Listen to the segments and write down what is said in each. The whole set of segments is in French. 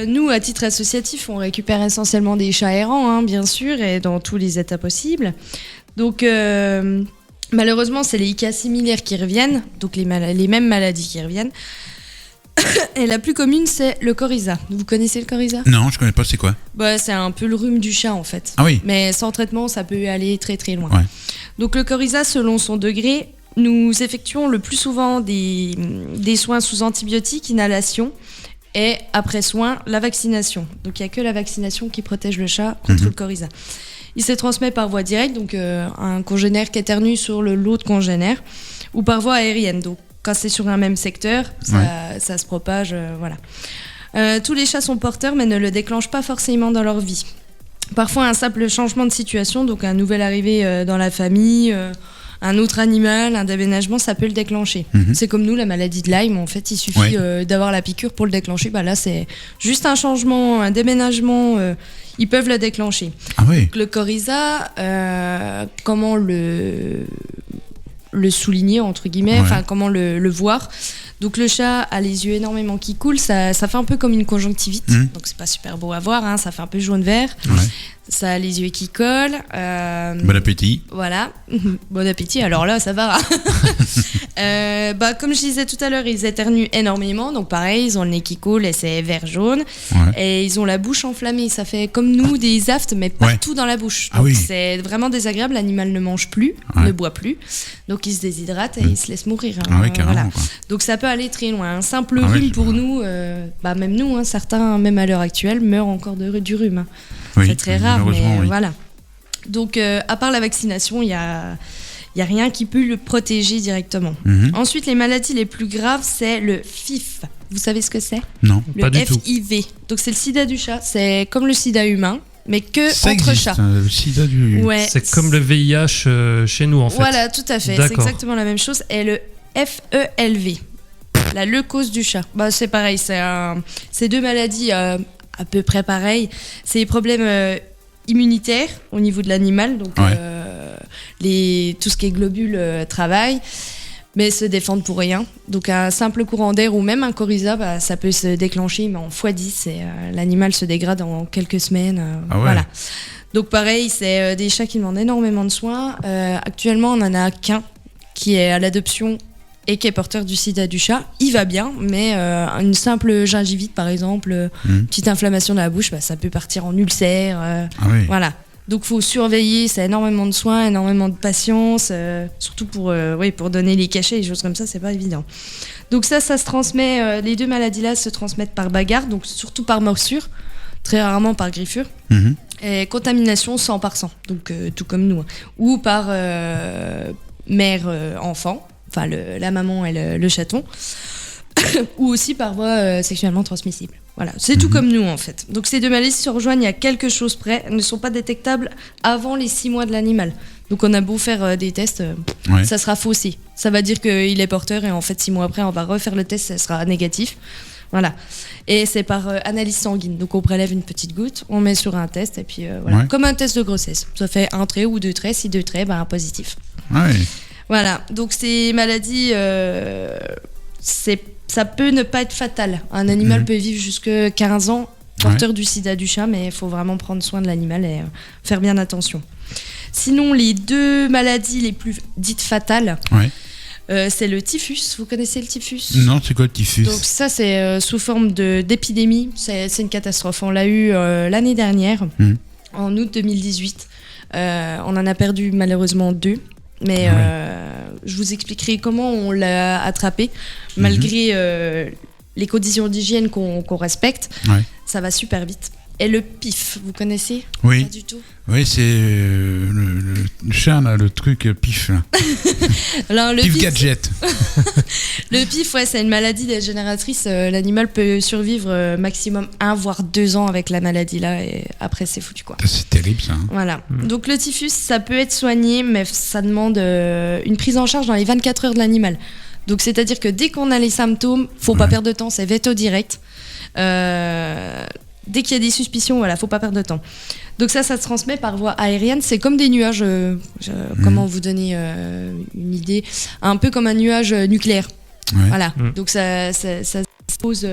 Nous, à titre associatif, on récupère essentiellement des chats errants, bien sûr, et dans tous les états possibles. Donc, malheureusement, c'est les cas similaires qui reviennent, donc les mêmes maladies qui reviennent. Et la plus commune, c'est le coryza. Vous connaissez le coryza ? Non, je connais pas, c'est quoi ? C'est un peu le rhume du chat, en fait. Ah oui. Mais sans traitement, ça peut aller très très loin. Ouais. Donc le coryza, selon son degré, nous effectuons le plus souvent des soins sous antibiotiques, inhalation, et après soin, la vaccination. Donc il n'y a que la vaccination qui protège le chat contre le coryza. Il se transmet par voie directe, donc un congénère qui éternue sur l'autre congénère, ou par voie aérienne. Donc quand c'est sur un même secteur, ça se propage, voilà. Tous les chats sont porteurs, mais ne le déclenchent pas forcément dans leur vie. Parfois, un simple changement de situation, donc un nouvel arrivé dans la famille, un autre animal, un déménagement, ça peut le déclencher. C'est comme nous, la maladie de Lyme, en fait, il suffit d'avoir la piqûre pour le déclencher. Là, c'est juste un changement, un déménagement, ils peuvent le déclencher. Ah oui. Donc, le coryza, comment le souligner, entre guillemets, comment le voir. Donc le chat a les yeux énormément qui coulent, ça fait un peu comme une conjonctivite, donc c'est pas super beau à voir, ça fait un peu jaune-vert, ça a les yeux qui collent. Bon appétit. Voilà, bon appétit, alors là ça va. Comme je disais tout à l'heure, ils éternuent énormément, donc pareil, ils ont le nez qui coule et c'est vert-jaune, et ils ont la bouche enflammée, ça fait comme nous des aftes, mais partout dans la bouche. Donc c'est vraiment désagréable, l'animal ne mange plus, ne boit plus, donc il se déshydrate et il se laisse mourir. Carrément, quoi. Donc ça peut aller très loin. Un simple rhume pour nous, même nous, certains, même à l'heure actuelle, meurent encore du rhume. C'est très rare, mais voilà. Donc à part la vaccination, il y a rien qui peut le protéger directement. Ensuite, les maladies les plus graves, c'est le FIV. Vous savez ce que c'est ? Non, pas du tout. Le FIV. Donc c'est le sida du chat. C'est comme le sida humain, mais que ça entre existe, chats. Le sida du... Ouais. C'est comme le VIH chez nous, en fait. Voilà, tout à fait. D'accord. C'est exactement la même chose. Et le FELV, la leucose du chat. C'est pareil. C'est deux maladies à peu près pareilles. C'est les problèmes immunitaires au niveau de l'animal. Donc tout ce qui est globules travaille, mais se défendent pour rien. Donc un simple courant d'air ou même un coryza, ça peut se déclencher mais en x10 et l'animal se dégrade en quelques semaines. Voilà. Donc pareil, c'est des chats qui demandent énormément de soins. Actuellement, on n'en a qu'un qui est à l'adoption et qui est porteur du sida du chat. Il va bien, mais une simple gingivite, par exemple, petite inflammation de la bouche, ça peut partir en ulcère. Voilà. Donc il faut surveiller, c'est énormément de soins, énormément de patience, surtout pour donner les cachets et des choses comme ça, c'est pas évident. Donc ça se transmet, les deux maladies-là se transmettent par bagarre, donc surtout par morsure, très rarement par griffure, et contamination sang par sang, donc tout comme nous, ou par mère-enfant, enfin la maman et le chaton, ou aussi par voie sexuellement transmissible. Voilà, c'est tout comme nous en fait. Donc ces deux maladies se rejoignent à quelque chose près, elles ne sont pas détectables avant les 6 mois de l'animal. Donc on a beau faire des tests, ça sera faussé. Ça va dire qu'il est porteur et en fait 6 mois après on va refaire le test, ça sera négatif. Voilà. Et c'est par analyse sanguine. Donc on prélève une petite goutte, on met sur un test et puis voilà. Comme un test de grossesse. Ça fait 1 trait ou 2 traits, si 2 traits, positif. Voilà, donc ces maladies, ça peut ne pas être fatal. Un animal peut vivre jusqu'à 15 ans porteur du sida du chat, mais il faut vraiment prendre soin de l'animal et faire bien attention. Sinon, les 2 maladies les plus dites fatales, c'est le typhus. Vous connaissez le typhus ? Non, c'est quoi le typhus ? Donc ça, c'est sous forme d'épidémie. C'est une catastrophe. On l'a eu l'année dernière, en août 2018. On en a perdu malheureusement 2. Mais je vous expliquerai comment on l'a attrapé. Malgré les conditions d'hygiène qu'on respecte, ça va super vite. Et le pif, vous connaissez ? Oui. Pas du tout. Oui, c'est le chat, là, le truc pif. Là. Alors, le pif gadget. Le pif, c'est une maladie dégénératrice. L'animal peut survivre maximum 1 voire 2 ans avec la maladie là, et après c'est foutu quoi. C'est terrible ça. Voilà. Donc le typhus, ça peut être soigné, mais ça demande une prise en charge dans les 24 heures de l'animal. Donc c'est-à-dire que dès qu'on a les symptômes, faut pas perdre de temps, c'est veto direct. Dès qu'il y a des suspicions, faut pas perdre de temps. Donc ça se transmet par voie aérienne. C'est comme des nuages, comment vous donner une idée, un peu comme un nuage nucléaire. Voilà. Donc ça pose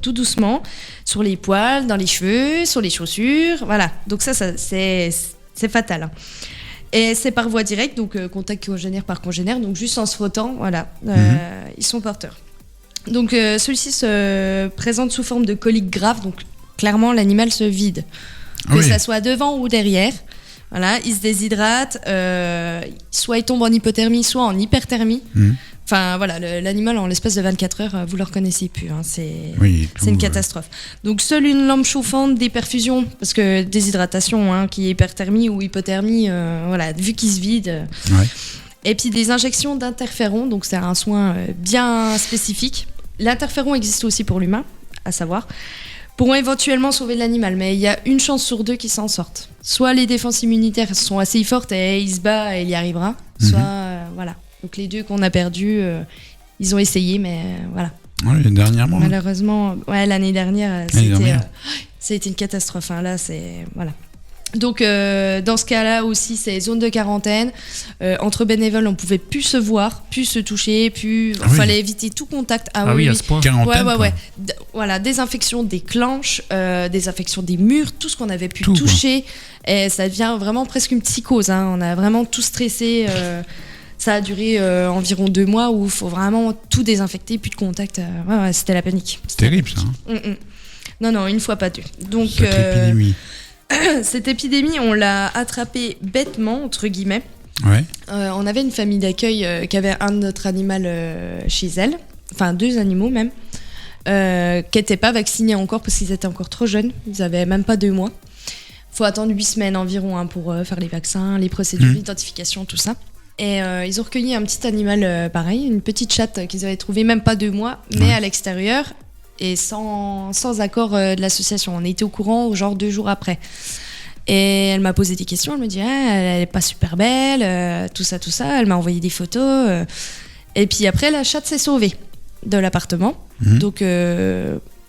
tout doucement sur les poils, dans les cheveux, sur les chaussures, voilà. Donc ça c'est fatal. Hein. Et c'est par voie directe, donc contact congénère par congénère, donc juste en se frottant, voilà, ils sont porteurs. Donc celui-ci se présente sous forme de colique grave, donc clairement l'animal se vide, que ça soit devant ou derrière. Voilà, il se déshydrate, soit il tombe en hypothermie, soit en hyperthermie. Enfin voilà, l'animal en l'espace de 24 heures, vous le reconnaissez plus, hein, c'est une catastrophe. Donc seule une lampe chauffante, des perfusions, parce que déshydratation, hein, qui est hyperthermie ou hypothermie, voilà, vu qu'il se vide. Et puis des injections d'interféron, donc c'est un soin bien spécifique. L'interféron existe aussi pour l'humain, à savoir, pourront éventuellement sauver l'animal, mais il y a une chance sur 2 qui s'en sortent. Soit les défenses immunitaires sont assez fortes et il se bat et il y arrivera, soit voilà. Donc les 2 qu'on a perdus, ils ont essayé, mais voilà. Oui, dernièrement. Malheureusement, l'année dernière, c'était une catastrophe. Hein. Là, c'est voilà. Donc dans ce cas-là aussi, c'est zone de quarantaine. Entre bénévoles, on pouvait plus se voir, plus se toucher, fallait éviter tout contact. À ce point. Quarantaine, voilà, désinfection des clenches, désinfection des murs, tout ce qu'on avait pu toucher. Et ça devient vraiment presque une psychose. Hein. On a vraiment tout stressé. Ça a duré environ 2 mois où il faut vraiment tout désinfecter, plus de contact. C'était la panique. C'est terrible ça. Non, une fois pas 2. Donc épidémie. Cette épidémie, on l'a attrapée bêtement, entre guillemets. On avait une famille d'accueil qui avait un de notre animal chez elle, enfin 2 animaux même, qui n'étaient pas vaccinés encore parce qu'ils étaient encore trop jeunes. Ils n'avaient même pas 2 mois. Il faut attendre 8 semaines environ pour faire les vaccins, les procédures d'identification, tout ça. Et ils ont recueilli un petit animal pareil, une petite chatte qu'ils avaient trouvée même pas 2 mois, mais à l'extérieur et sans accord de l'association. On était au courant genre 2 jours après. Et elle m'a posé des questions, elle me dit elle est pas super belle, tout ça. Elle m'a envoyé des photos. Et puis après, la chatte s'est sauvée de l'appartement. Donc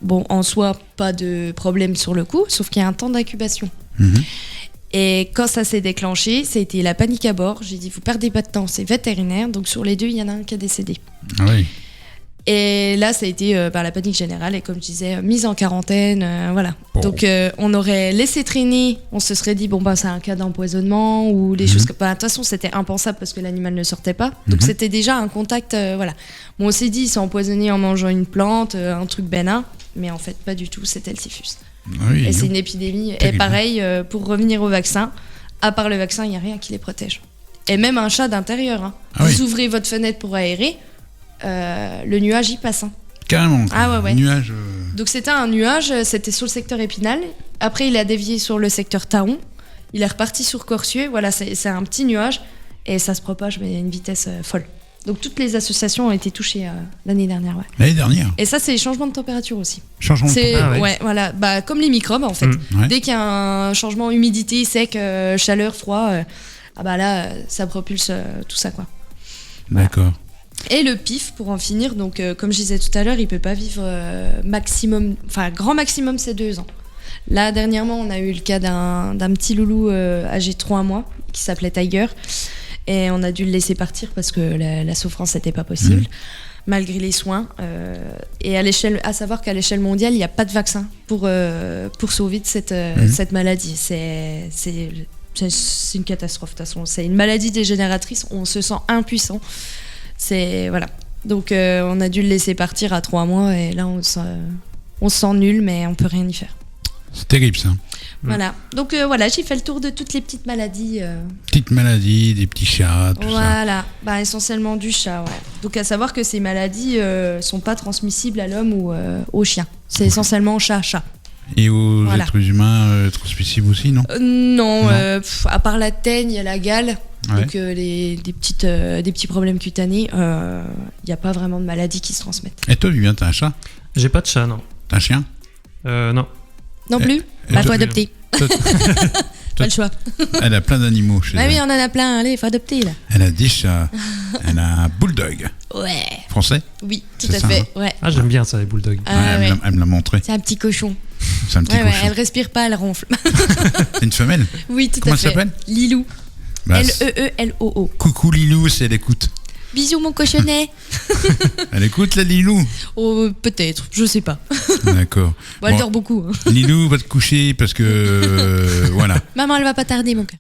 bon, en soi, pas de problème sur le coup, sauf qu'il y a un temps d'incubation. Et quand ça s'est déclenché, ça a été la panique à bord. J'ai dit, vous perdez pas de temps, c'est vétérinaire. Donc sur les 2, il y en a un qui a décédé. Et là, ça a été la panique générale. Et comme je disais, mise en quarantaine, voilà. Donc on aurait laissé traîner. On se serait dit, c'est un cas d'empoisonnement ou des choses comme ça. De toute façon, c'était impensable parce que l'animal ne sortait pas. Donc c'était déjà un contact, voilà. Bon, on s'est dit, il s'est empoisonné en mangeant une plante, un truc bénin. Mais en fait, pas du tout, c'était le typhus. Et c'est une épidémie. Et pareil, pour revenir au vaccin, à part le vaccin, il n'y a rien qui les protège. Et même un chat d'intérieur. Hein. Vous ouvrez votre fenêtre pour aérer, le nuage y passe. Hein. Carrément. Nuage. Donc c'était un nuage, c'était sur le secteur épinal. Après, il a dévié sur le secteur Taon. Il est reparti sur Corcieux. Voilà, c'est un petit nuage. Et ça se propage, mais à une vitesse folle. Donc toutes les associations ont été touchées l'année dernière. L'année dernière. Et ça, c'est les changements de température aussi. Changement de température. Voilà. Comme les microbes en fait. Dès qu'il y a un changement humidité, sec, chaleur, froid, là, ça propulse tout ça quoi. D'accord. Et le pif, pour en finir, donc comme je disais tout à l'heure, il peut pas vivre grand maximum c'est 2 ans. Là dernièrement, on a eu le cas d'un petit loulou âgé de 3 mois qui s'appelait Tiger. Et on a dû le laisser partir parce que la souffrance n'était pas possible, malgré les soins. Et à savoir qu'à l'échelle mondiale, il n'y a pas de vaccin pour sauver de cette maladie. C'est une catastrophe, de toute façon. C'est une maladie dégénératrice, on se sent impuissant. Voilà. Donc on a dû le laisser partir à 3 mois et là on se sent nul, mais on peut rien y faire. C'est terrible ça. Voilà. Donc voilà, j'ai fait le tour de toutes les petites maladies. Petites maladies, des petits chats, tout ça. Voilà, essentiellement du chat. Ouais. Donc à savoir que ces maladies sont pas transmissibles à l'homme ou au chien. C'est essentiellement chat. Et aux êtres humains transmissibles aussi, non? Non. À part la teigne, il y a la gale. Donc des petits problèmes cutanés, il n'y a pas vraiment de maladies qui se transmettent. Et toi, Vivien, t'as un chat? J'ai pas de chat, non. T'as un chien? Non. Non plus? Faut adopter. Pas le choix. Elle a plein d'animaux chez elle. Oui, on en a plein, allez, faut adopter là. Elle a des chats. Elle a un bulldog. Ouais. Français? Oui, tout à fait. Hein. Ouais. Ah, j'aime bien ça, les bulldogs. Elle me l'a montré. C'est un petit cochon. C'est un petit cochon. Elle respire pas, elle ronfle. C'est une femelle? Oui, tout Comment à fait. Comment elle s'appelle? Lilou. Leloo. Coucou Lilou, si elle écoute. Bisous mon cochonnet. Elle écoute la Lilou? Oh, peut-être, je sais pas. D'accord. Bon, elle Bon, dort beaucoup. Hein. Lilou, va te coucher parce que voilà. Maman, elle va pas tarder, mon cœur.